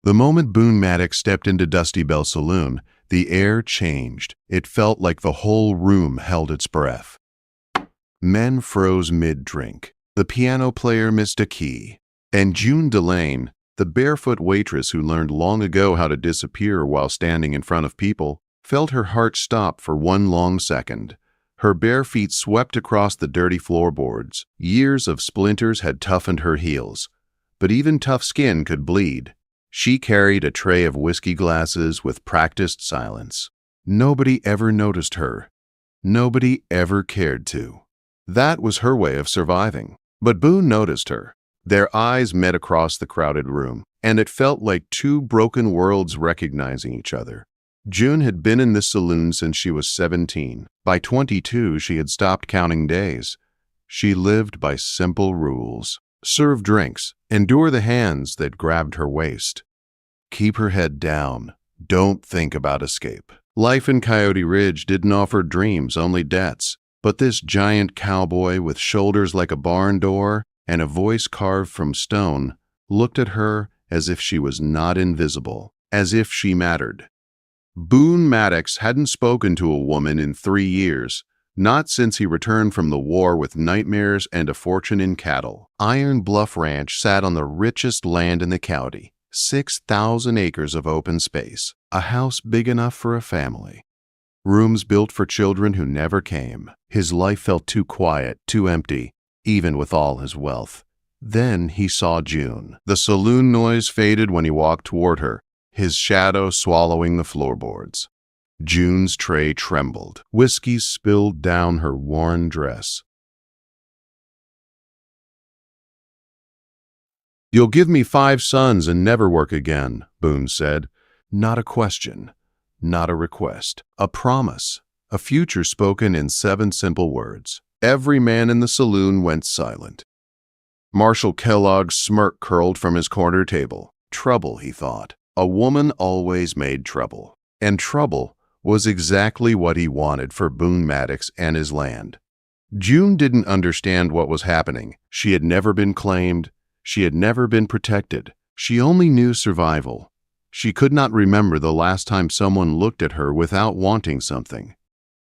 The moment Boon Maddox stepped into Dusty Bell Saloon, the air changed. It felt like the whole room held its breath. Men froze mid-drink. The piano player missed a key. And June Delane, the barefoot waitress who learned long ago how to disappear while standing in front of people, felt her heart stop for one long second. Her bare feet swept across the dirty floorboards. Years of splinters had toughened her heels, but even tough skin could bleed. She carried a tray of whiskey glasses with practiced silence. Nobody ever noticed her. Nobody ever cared to. That was her way of surviving. But Boon noticed her. Their eyes met across the crowded room, and it felt like two broken worlds recognizing each other. June had been in this saloon since she was 17. By 22, she had stopped counting days. She lived by simple rules. Serve drinks. Endure the hands that grabbed her waist. Keep her head down. Don't think about escape. Life in Coyote Ridge didn't offer dreams, only debts. But this giant cowboy with shoulders like a barn door and a voice carved from stone looked at her as if she was not invisible, as if she mattered. Boon Maddox hadn't spoken to a woman in 3 years, not since he returned from the war with nightmares and a fortune in cattle. Iron Bluff Ranch sat on the richest land in the county, 6,000 acres of open space, a house big enough for a family. Rooms built for children who never came. His life felt too quiet, too empty, even with all his wealth. Then he saw June. The saloon noise faded when he walked toward her, his shadow swallowing the floorboards. June's tray trembled. Whiskey spilled down her worn dress. "You'll give me 5 sons and never work again," Boon said. Not a question, not a request, a promise, a future spoken in 7 simple words. Every man in the saloon went silent. Marshal Kellogg's smirk curled from his corner table. Trouble, he thought. A woman always made trouble. And trouble was exactly what he wanted for Boon Maddox and his land. June didn't understand what was happening. She had never been claimed. She had never been protected. She only knew survival. She could not remember the last time someone looked at her without wanting something.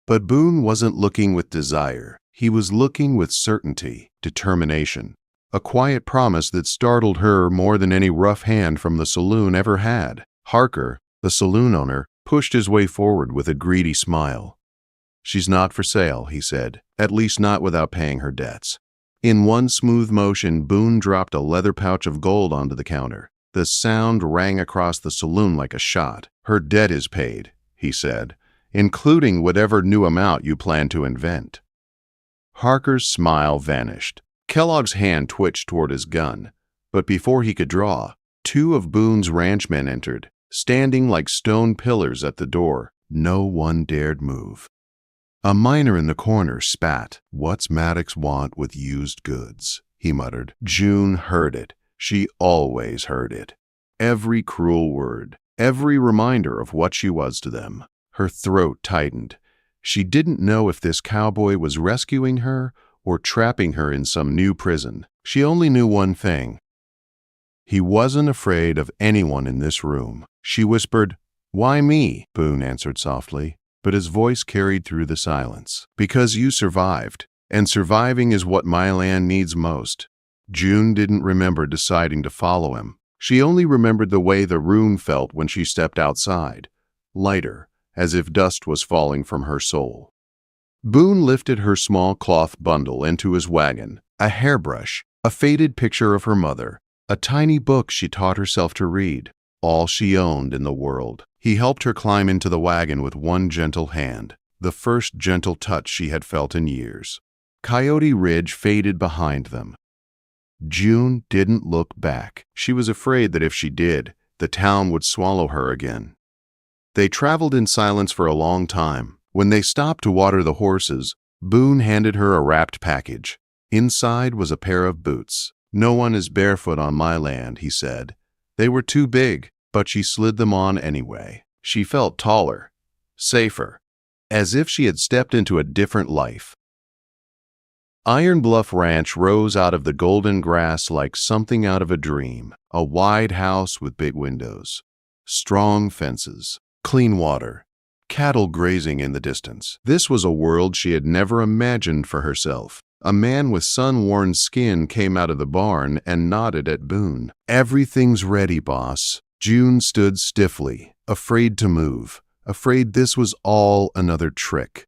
But Boon wasn't looking with desire. He was looking with certainty, determination, a quiet promise that startled her more than any rough hand from the saloon ever had. Harker, the saloon owner, pushed his way forward with a greedy smile. "She's not for sale," he said, "at least not without paying her debts." In one smooth motion, Boon dropped a leather pouch of gold onto the counter. The sound rang across the saloon like a shot. "Her debt is paid," he said, "including whatever new amount you plan to invent." Harker's smile vanished. Kellogg's hand twitched toward his gun, but before he could draw, 2 of Boone's ranchmen entered, standing like stone pillars at the door. No one dared move. A miner in the corner spat. "What's Maddox want with used goods?" he muttered. June heard it. She always heard it. Every cruel word, every reminder of what she was to them. Her throat tightened. She didn't know if this cowboy was rescuing her or trapping her in some new prison. She only knew one thing. He wasn't afraid of anyone in this room. She whispered, "Why me?" Boon answered softly, but his voice carried through the silence. "Because you survived, and surviving is what my land needs most." June didn't remember deciding to follow him. She only remembered the way the room felt when she stepped outside, lighter, as if dust was falling from her soul. Boon lifted her small cloth bundle into his wagon, a hairbrush, a faded picture of her mother, a tiny book she taught herself to read, all she owned in the world. He helped her climb into the wagon with one gentle hand, the first gentle touch she had felt in years. Coyote Ridge faded behind them. June didn't look back. She was afraid that if she did, the town would swallow her again. They traveled in silence for a long time. When they stopped to water the horses, Boon handed her a wrapped package. Inside was a pair of boots. "No one is barefoot on my land," he said. They were too big, but she slid them on anyway. She felt taller, safer, as if she had stepped into a different life. Iron Bluff Ranch rose out of the golden grass like something out of a dream. A wide house with big windows, strong fences, clean water, cattle grazing in the distance. This was a world she had never imagined for herself. A man with sun-worn skin came out of the barn and nodded at Boone. "Everything's ready, boss." June stood stiffly, afraid to move, afraid this was all another trick.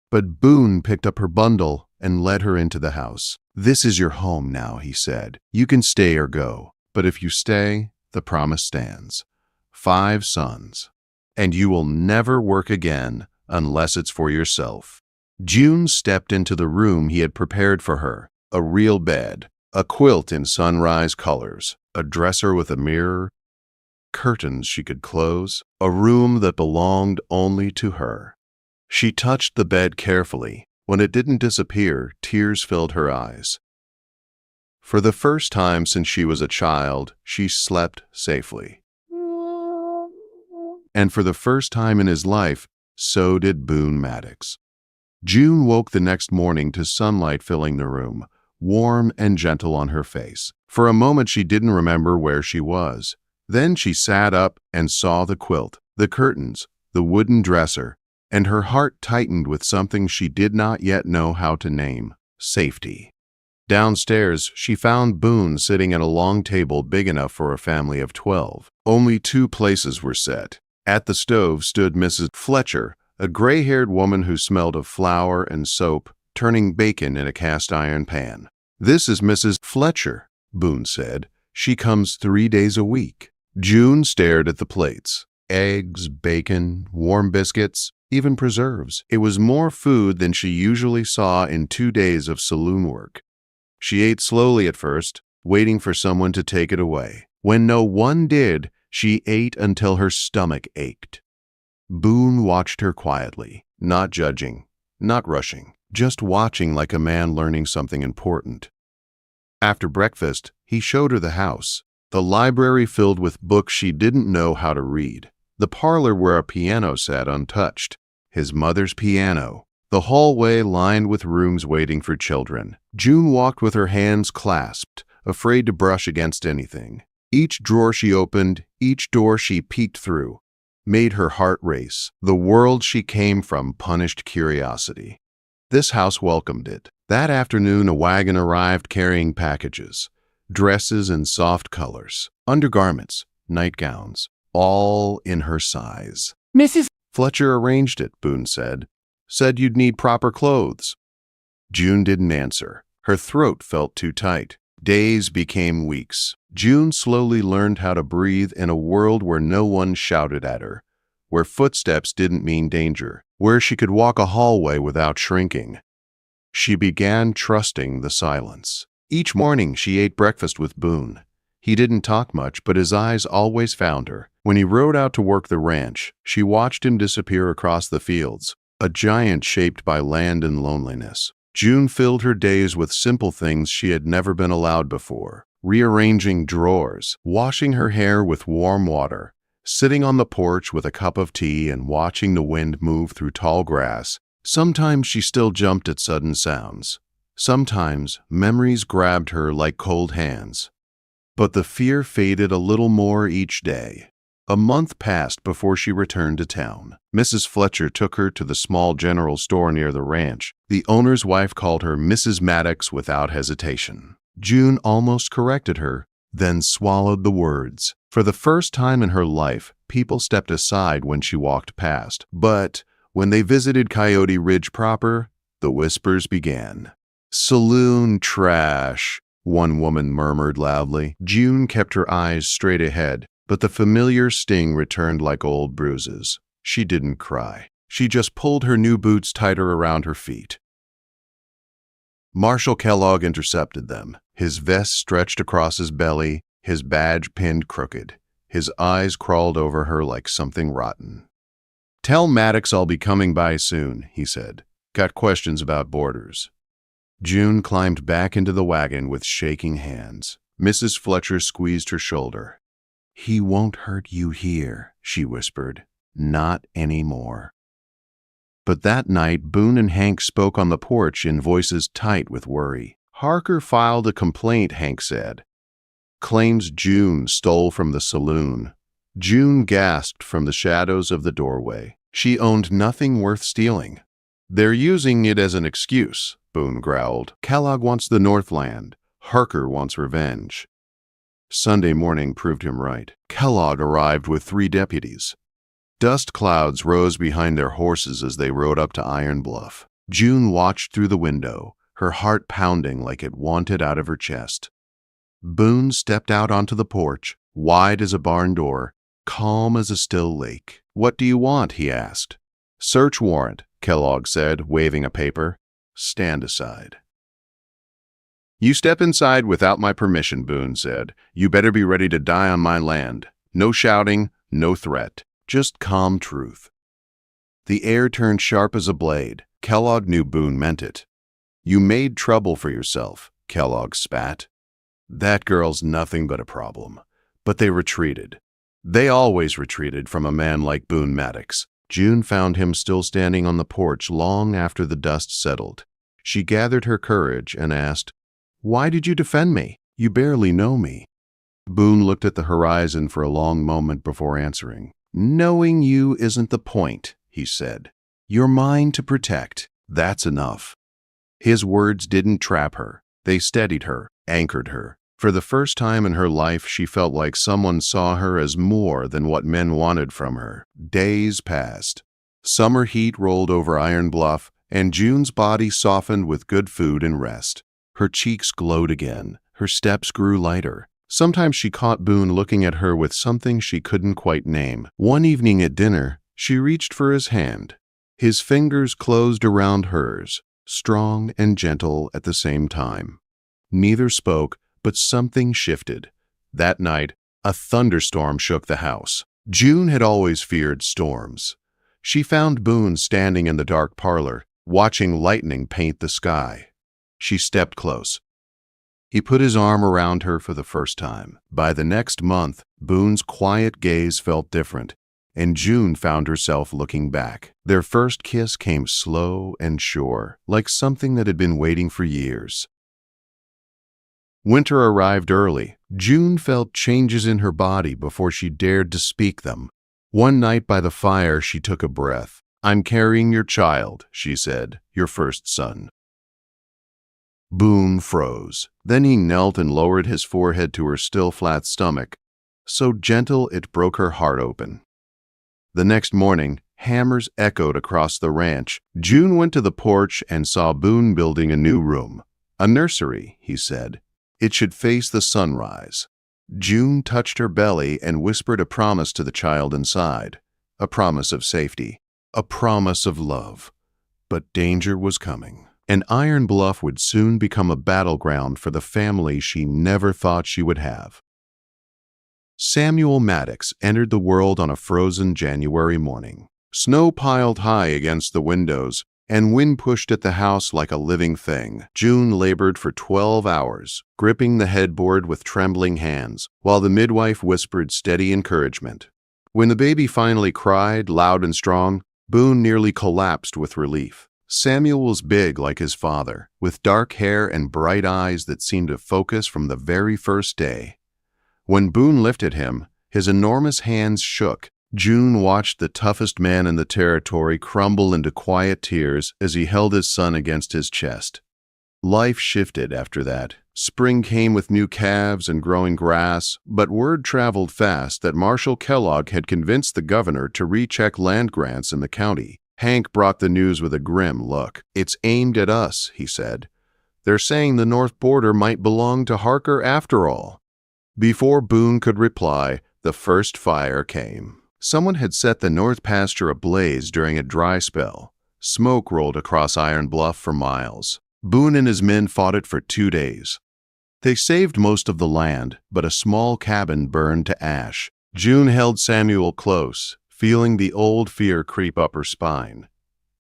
But Boone picked up her bundle and led her into the house. "This is your home now," he said. "You can stay or go, but if you stay, the promise stands. 5 sons, and you will never work again unless it's for yourself." June stepped into the room he had prepared for her. A real bed, a quilt in sunrise colors, a dresser with a mirror, curtains she could close, a room that belonged only to her. She touched the bed carefully. When it didn't disappear, tears filled her eyes. For the first time since she was a child, she slept safely. And for the first time in his life, so did Boon Maddox. June woke the next morning to sunlight filling the room, warm and gentle on her face. For a moment she didn't remember where she was. Then she sat up and saw the quilt, the curtains, the wooden dresser, and her heart tightened with something she did not yet know how to name: safety. Downstairs, she found Boone sitting at a long table big enough for a family of 12. Only 2 places were set. At the stove stood Mrs. Fletcher, a gray-haired woman who smelled of flour and soap, turning bacon in a cast-iron pan. "This is Mrs. Fletcher," Boone said. "She comes 3 days a week." June stared at the plates. Eggs, bacon, warm biscuits, even preserves. It was more food than she usually saw in 2 days of saloon work. She ate slowly at first, waiting for someone to take it away. When no one did, she ate until her stomach ached. Boone watched her quietly, not judging, not rushing, just watching like a man learning something important. After breakfast, he showed her the house, the library filled with books she didn't know how to read, the parlor where a piano sat untouched, his mother's piano, the hallway lined with rooms waiting for children. June walked with her hands clasped, afraid to brush against anything. Each drawer she opened, each door she peeked through, made her heart race. The world she came from punished curiosity. This house welcomed it. That afternoon, a wagon arrived carrying packages, dresses in soft colors, undergarments, nightgowns, all in her size. "Mrs. Fletcher arranged it," Boone said. "Said you'd need proper clothes." June didn't answer. Her throat felt too tight. Days became weeks. June slowly learned how to breathe in a world where no one shouted at her, where footsteps didn't mean danger, where she could walk a hallway without shrinking. She began trusting the silence. Each morning she ate breakfast with Boone. He didn't talk much, but his eyes always found her. When he rode out to work the ranch, she watched him disappear across the fields, a giant shaped by land and loneliness. June filled her days with simple things she had never been allowed before: rearranging drawers, washing her hair with warm water, sitting on the porch with a cup of tea and watching the wind move through tall grass. Sometimes she still jumped at sudden sounds. Sometimes memories grabbed her like cold hands. But the fear faded a little more each day. A month passed before she returned to town. Mrs. Fletcher took her to the small general store near the ranch. The owner's wife called her Mrs. Maddox without hesitation. June almost corrected her, then swallowed the words. For the first time in her life, people stepped aside when she walked past. But when they visited Coyote Ridge proper, the whispers began. "Saloon trash," one woman murmured loudly. June kept her eyes straight ahead, but the familiar sting returned like old bruises. She didn't cry. She just pulled her new boots tighter around her feet. Marshal Kellogg intercepted them. His vest stretched across his belly, his badge pinned crooked. His eyes crawled over her like something rotten. "Tell Maddox I'll be coming by soon," he said. "Got questions about borders." June climbed back into the wagon with shaking hands. Mrs. Fletcher squeezed her shoulder. "He won't hurt you here," she whispered. "Not anymore." But that night, Boone and Hank spoke on the porch in voices tight with worry. Harker filed a complaint, Hank said. Claims June stole from the saloon. June gasped from the shadows of the doorway. She owned nothing worth stealing. They're using it as an excuse, Boone growled. Kellogg wants the Northland. Harker wants revenge. Sunday morning proved him right. Kellogg arrived with 3 deputies. Dust clouds rose behind their horses as they rode up to Iron Bluff. June watched through the window, her heart pounding like it wanted out of her chest. Boone stepped out onto the porch, wide as a barn door, calm as a still lake. "What do you want?" he asked. "Search warrant," Kellogg said, waving a paper. "Stand aside." "You step inside without my permission," Boone said. "You better be ready to die on my land. No shouting, no threat. Just calm truth." The air turned sharp as a blade. Kellogg knew Boone meant it. "You made trouble for yourself," Kellogg spat. "That girl's nothing but a problem." But they retreated. They always retreated from a man like Boon Maddox. June found him still standing on the porch long after the dust settled. She gathered her courage and asked, "Why did you defend me? You barely know me." Boone looked at the horizon for a long moment before answering. "Knowing you isn't the point," he said. "You're mine to protect. That's enough." His words didn't trap her. They steadied her, anchored her. For the first time in her life, she felt like someone saw her as more than what men wanted from her. Days passed. Summer heat rolled over Iron Bluff, and June's body softened with good food and rest. Her cheeks glowed again. Her steps grew lighter. Sometimes she caught Boone looking at her with something she couldn't quite name. One evening at dinner, she reached for his hand. His fingers closed around hers, strong and gentle at the same time. Neither spoke, but something shifted. That night, a thunderstorm shook the house. June had always feared storms. She found Boone standing in the dark parlor, watching lightning paint the sky. She stepped close. He put his arm around her for the first time. By the next month, Boone's quiet gaze felt different, and June found herself looking back. Their first kiss came slow and sure, like something that had been waiting for years. Winter arrived early. June felt changes in her body before she dared to speak them. One night by the fire, she took a breath. "I'm carrying your child," she said, "your first son." Boone froze. Then he knelt and lowered his forehead to her still flat stomach, so gentle it broke her heart open. The next morning, hammers echoed across the ranch. June went to the porch and saw Boone building a new room. "A nursery," he said. "It should face the sunrise." June touched her belly and whispered a promise to the child inside. A promise of safety. A promise of love. But danger was coming. And Iron Bluff would soon become a battleground for the family she never thought she would have. Samuel Maddox entered the world on a frozen January morning. Snow piled high against the windows, and wind pushed at the house like a living thing. June labored for 12 hours, gripping the headboard with trembling hands, while the midwife whispered steady encouragement. When the baby finally cried, loud and strong, Boone nearly collapsed with relief. Samuel was big like his father, with dark hair and bright eyes that seemed to focus from the very first day. When Boone lifted him, his enormous hands shook. June watched the toughest man in the territory crumble into quiet tears as he held his son against his chest. Life shifted after that. Spring came with new calves and growing grass, but word traveled fast that Marshal Kellogg had convinced the governor to recheck land grants in the county. Hank brought the news with a grim look. "It's aimed at us," he said. "They're saying the north border might belong to Harker after all." Before Boone could reply, the first fire came. Someone had set the north pasture ablaze during a dry spell. Smoke rolled across Iron Bluff for miles. Boone and his men fought it for 2 days. They saved most of the land, but a small cabin burned to ash. June held Samuel close, feeling the old fear creep up her spine.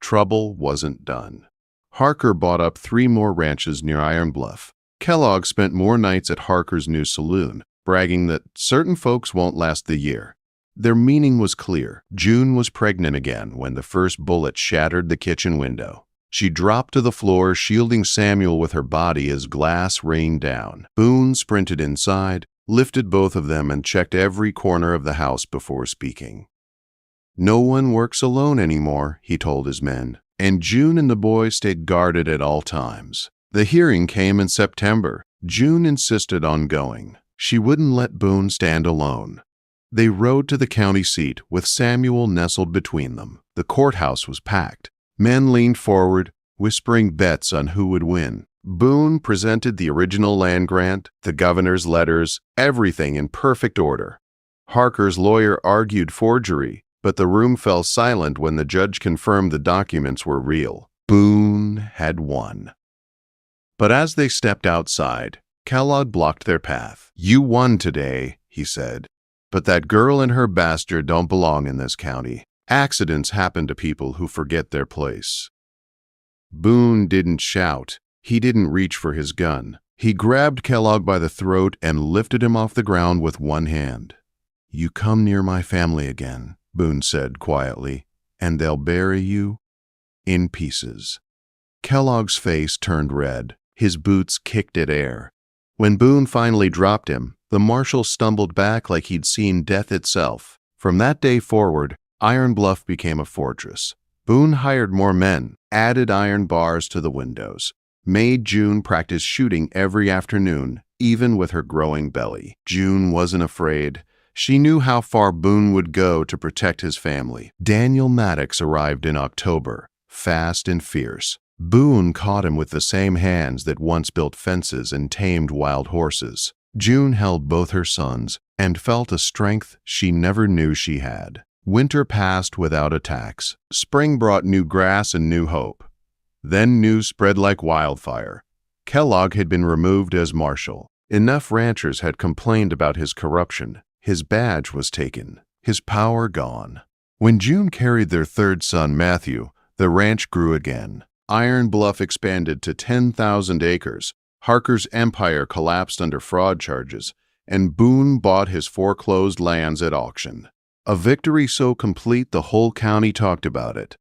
Trouble wasn't done. Harker bought up 3 more ranches near Iron Bluff. Kellogg spent more nights at Harker's new saloon, bragging that certain folks won't last the year. Their meaning was clear. June was pregnant again when the first bullet shattered the kitchen window. She dropped to the floor, shielding Samuel with her body as glass rained down. Boon sprinted inside, lifted both of them, and checked every corner of the house before speaking. "No one works alone anymore," he told his men, and June and the boy stayed guarded at all times. The hearing came in September. June insisted on going. She wouldn't let Boon stand alone. They rode to the county seat, with Samuel nestled between them. The courthouse was packed. Men leaned forward, whispering bets on who would win. Boon presented the original land grant, the governor's letters, everything in perfect order. Harker's lawyer argued forgery, but the room fell silent when the judge confirmed the documents were real. Boon had won. But as they stepped outside, Kellogg blocked their path. "You won today," he said. "But that girl and her bastard don't belong in this county. Accidents happen to people who forget their place." Boon didn't shout. He didn't reach for his gun. He grabbed Kellogg by the throat and lifted him off the ground with one hand. "You come near my family again," Boon said quietly, "and they'll bury you in pieces." Kellogg's face turned red. His boots kicked at air. When Boon finally dropped him, the marshal stumbled back like he'd seen death itself. From that day forward, Iron Bluff became a fortress. Boon hired more men, added iron bars to the windows, made June practice shooting every afternoon, even with her growing belly. June wasn't afraid. She knew how far Boon would go to protect his family. Daniel Maddox arrived in October, fast and fierce. Boon caught him with the same hands that once built fences and tamed wild horses. June held both her sons and felt a strength she never knew she had. Winter passed without attacks. Spring brought new grass and new hope. Then news spread like wildfire. Kellogg had been removed as marshal. Enough ranchers had complained about his corruption. His badge was taken, his power gone. When June carried their third son, Matthew, the ranch grew again. Iron Bluff expanded to 10,000 acres. Harker's empire collapsed under fraud charges, and Boon bought his foreclosed lands at auction. A victory so complete the whole county talked about it.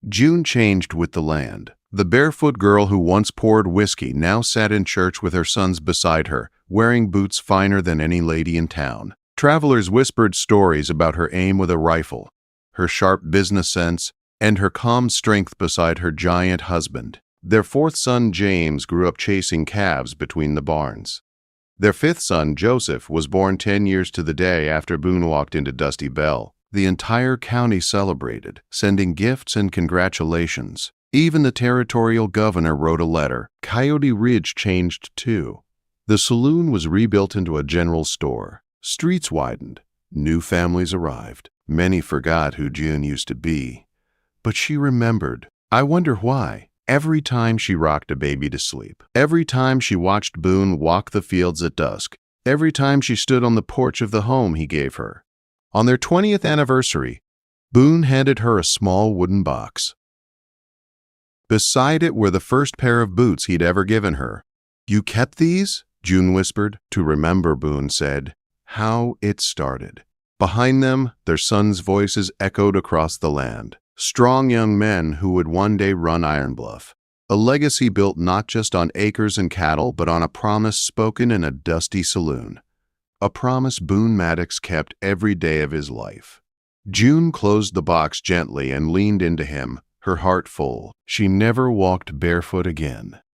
June changed with the land. The barefoot girl who once poured whiskey now sat in church with her sons beside her, wearing boots finer than any lady in town. Travelers whispered stories about her aim with a rifle, her sharp business sense, and her calm strength beside her giant husband. Their fourth son, James, grew up chasing calves between the barns. Their fifth son, Joseph, was born 10 years to the day after Boon walked into Dusty Bell. The entire county celebrated, sending gifts and congratulations. Even the territorial governor wrote a letter. Coyote Ridge changed too. The saloon was rebuilt into a general store. Streets widened. New families arrived. Many forgot who June used to be. But she remembered. I wonder why. Every time she rocked a baby to sleep, every time she watched Boon walk the fields at dusk, every time she stood on the porch of the home he gave her. On their 20th anniversary, Boon handed her a small wooden box. Beside it were the first pair of boots he'd ever given her. "You kept these?" June whispered. "To remember," Boon said. How it started. Behind them, their sons' voices echoed across the land. Strong young men who would one day run Iron Bluff. A legacy built not just on acres and cattle, but on a promise spoken in a dusty saloon. A promise Boon Maddox kept every day of his life. June closed the box gently and leaned into him, her heart full. She never walked barefoot again.